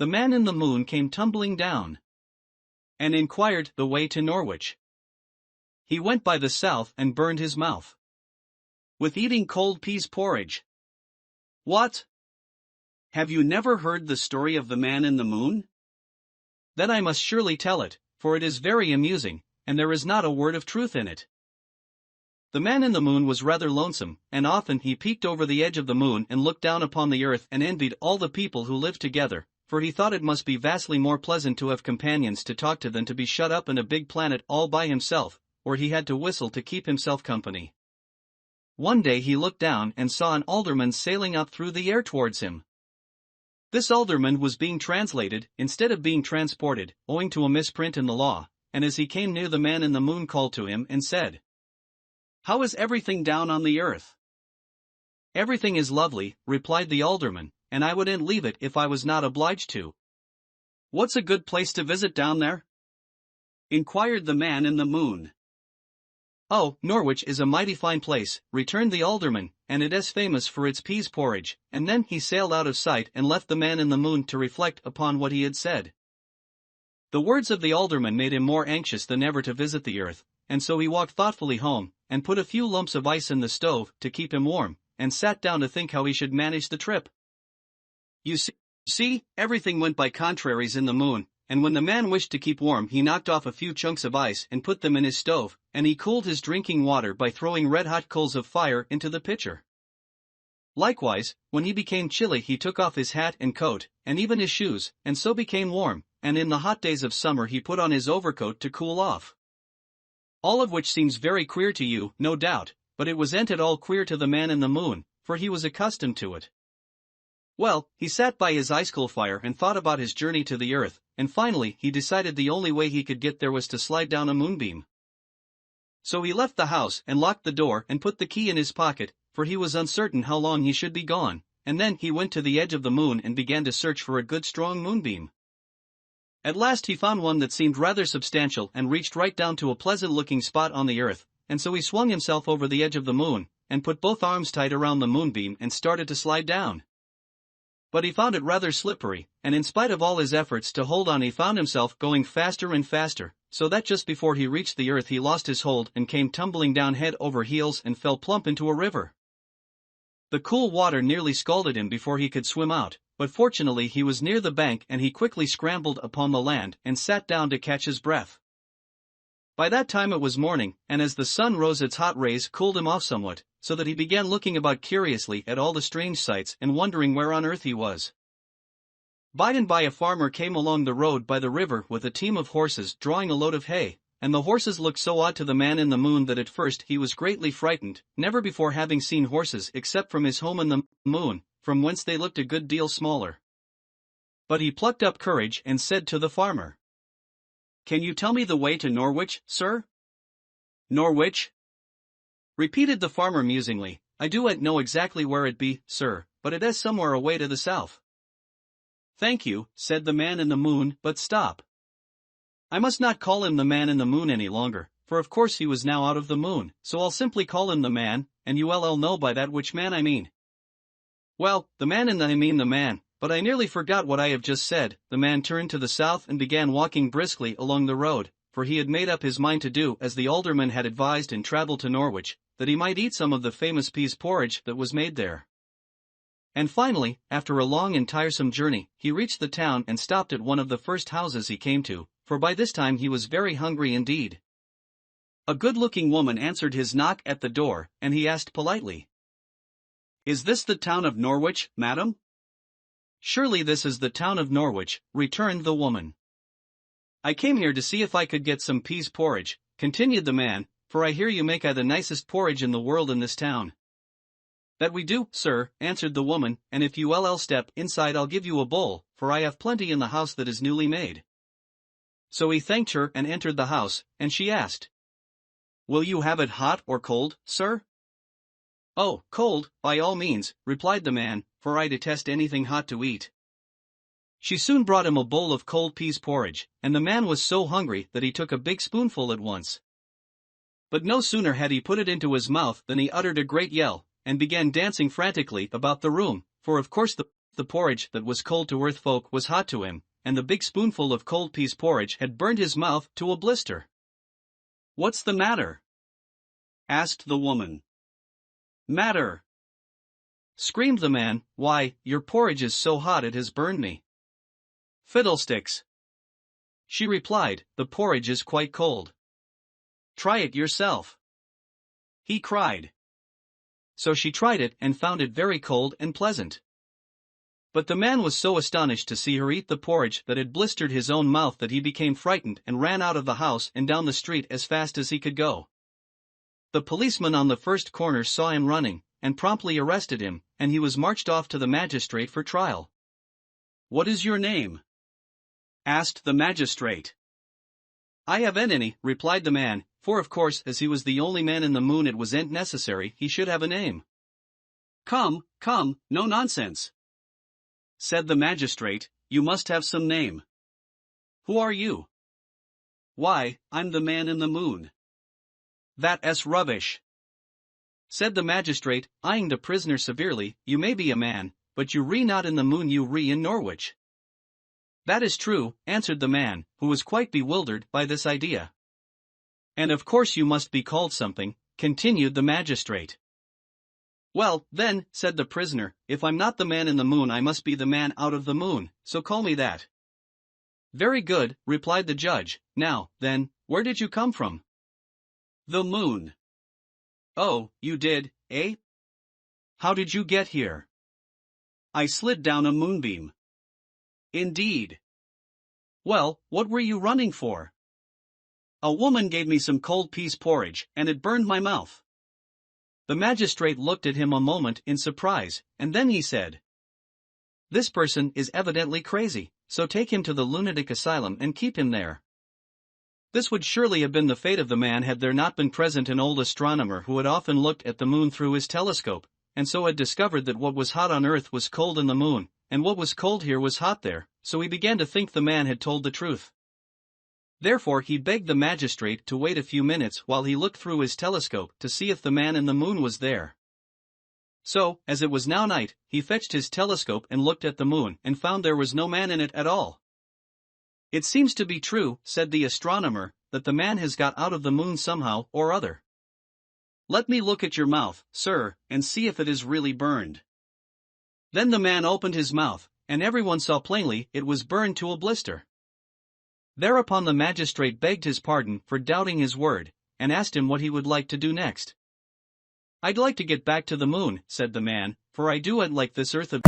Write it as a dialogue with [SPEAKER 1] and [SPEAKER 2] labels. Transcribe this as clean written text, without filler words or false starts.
[SPEAKER 1] the man in the moon came tumbling down and inquired the way to Norwich. He went by the south and burned his mouth with eating cold peas porridge. What? Have you never heard the story of the man in the moon? Then I must surely tell it, for it is very amusing, and there is not a word of truth in it. The man in the moon was rather lonesome, and often he peeked over the edge of the moon and looked down upon the earth and envied all the people who lived together, for he thought it must be vastly more pleasant to have companions to talk to than to be shut up in a big planet all by himself, where he had to whistle to keep himself company. One day he looked down and saw an alderman sailing up through the air towards him. This alderman was being translated, instead of being transported, owing to a misprint in the law, and as he came near the man in the moon called to him and said, "How is everything down on the earth?" "Everything is lovely," replied the alderman, "and I wouldn't leave it if I was not obliged to." "What's a good place to visit down there?" inquired the man in the moon. "Oh, Norwich is a mighty fine place," returned the alderman, "and it is famous for its peas porridge," and then he sailed out of sight and left the man in the moon to reflect upon what he had said. The words of the alderman made him more anxious than ever to visit the earth, and so he walked thoughtfully home, and put a few lumps of ice in the stove to keep him warm, and sat down to think how he should manage the trip. You see, everything went by contraries in the moon, and when the man wished to keep warm he knocked off a few chunks of ice and put them in his stove, and he cooled his drinking water by throwing red-hot coals of fire into the pitcher. Likewise, when he became chilly he took off his hat and coat, and even his shoes, and so became warm, and in the hot days of summer he put on his overcoat to cool off. All of which seems very queer to you, no doubt, but it wasn't at all queer to the man in the moon, for he was accustomed to it. Well, he sat by his ice-cool fire and thought about his journey to the earth, and finally he decided the only way he could get there was to slide down a moonbeam. So he left the house and locked the door and put the key in his pocket, for he was uncertain how long he should be gone, and then he went to the edge of the moon and began to search for a good strong moonbeam. At last he found one that seemed rather substantial and reached right down to a pleasant-looking spot on the earth, and so he swung himself over the edge of the moon, and put both arms tight around the moonbeam and started to slide down. But he found it rather slippery, and in spite of all his efforts to hold on he found himself going faster and faster, so that just before he reached the earth he lost his hold and came tumbling down head over heels and fell plump into a river. The cool water nearly scalded him before he could swim out, but fortunately he was near the bank and he quickly scrambled upon the land and sat down to catch his breath. By that time it was morning, and as the sun rose its hot rays cooled him off somewhat, so that he began looking about curiously at all the strange sights and wondering where on earth he was. By and by a farmer came along the road by the river with a team of horses drawing a load of hay, and the horses looked so odd to the man in the moon that at first he was greatly frightened, never before having seen horses except from his home in the moon, from whence they looked a good deal smaller. But he plucked up courage and said to the farmer, "Can you tell me the way to Norwich, sir?" "Norwich?" repeated the farmer musingly. "I doan't know exactly where it be, sir, but it is somewhere away to the south." "Thank you," said the man in the moon, "but stop. I must not call him the man in the moon any longer, for of course he was now out of the moon, so I'll simply call him the man, and you'll know by that which man I mean." "Well, the man in the man, but I nearly forgot what I have just said." The man turned to the south and began walking briskly along the road, for he had made up his mind to do as the alderman had advised and travel to Norwich, that he might eat some of the famous peas porridge that was made there. And finally, after a long and tiresome journey, he reached the town and stopped at one of the first houses he came to, for by this time he was very hungry indeed. A good-looking woman answered his knock at the door, and he asked politely, "Is this the town of Norwich, madam?" "Surely this is the town of Norwich," returned the woman. "I came here to see if I could get some peas porridge," continued the man, "for I hear you make the nicest porridge in the world in this town." "That we do, sir," answered the woman, "and if you will step inside I'll give you a bowl, for I have plenty in the house that is newly made." So he thanked her and entered the house, and she asked, "Will you have it hot or cold, sir?" "Oh, cold, by all means," replied the man, "for I detest anything hot to eat." She soon brought him a bowl of cold peas porridge, and the man was so hungry that he took a big spoonful at once. But no sooner had he put it into his mouth than he uttered a great yell, and began dancing frantically about the room, for of course the The porridge that was cold to earth folk was hot to him, and the big spoonful of cold peas porridge had burned his mouth to a blister. "What's the matter?" asked the woman. "Matter?" screamed the man. "Why, your porridge is so hot it has burned me." "Fiddlesticks!" she replied, "the porridge is quite cold." "Try it yourself," he cried. So she tried it and found it very cold and pleasant. But the man was so astonished to see her eat the porridge that had blistered his own mouth that he became frightened and ran out of the house and down the street as fast as he could go. The policeman on the first corner saw him running, and promptly arrested him, and he was marched off to the magistrate for trial. "What is your name?" asked the magistrate. "I haven't any," replied the man, for of course as he was the only man in the moon it wasn't necessary he should have a name. Come, no nonsense," said the magistrate, "you must have some name. Who are you?" "Why, I'm the man in the moon." "That's rubbish," said the magistrate, eyeing the prisoner severely. "You may be a man, but you re not in the moon, you re in Norwich." "That is true," answered the man, who was quite bewildered by this idea. "And of course you must be called something," continued the magistrate. "Well, then," said the prisoner, "if I'm not the man in the moon I must be the man out of the moon, so call me that." "Very good," replied the judge. "Now, then, where did you come from?" "The moon." "Oh, you did, eh? How did you get here?" "I slid down a moonbeam." "Indeed. Well, what were you running for?" "A woman gave me some cold peas porridge, and it burned my mouth." The magistrate looked at him a moment in surprise, and then he said, "This person is evidently crazy, so take him to the lunatic asylum and keep him there." This would surely have been the fate of the man had there not been present an old astronomer who had often looked at the moon through his telescope, and so had discovered that what was hot on Earth was cold in the moon, and what was cold here was hot there, so he began to think the man had told the truth. Therefore he begged the magistrate to wait a few minutes while he looked through his telescope to see if the man in the moon was there. So, as it was now night, he fetched his telescope and looked at the moon and found there was no man in it at all. "It seems to be true," said the astronomer, "that the man has got out of the moon somehow or other. Let me look at your mouth, sir, and see if it is really burned." Then the man opened his mouth, and everyone saw plainly it was burned to a blister. Thereupon the magistrate begged his pardon for doubting his word, and asked him what he would like to do next. "I'd like to get back to the moon," said the man, "for I do like this earth of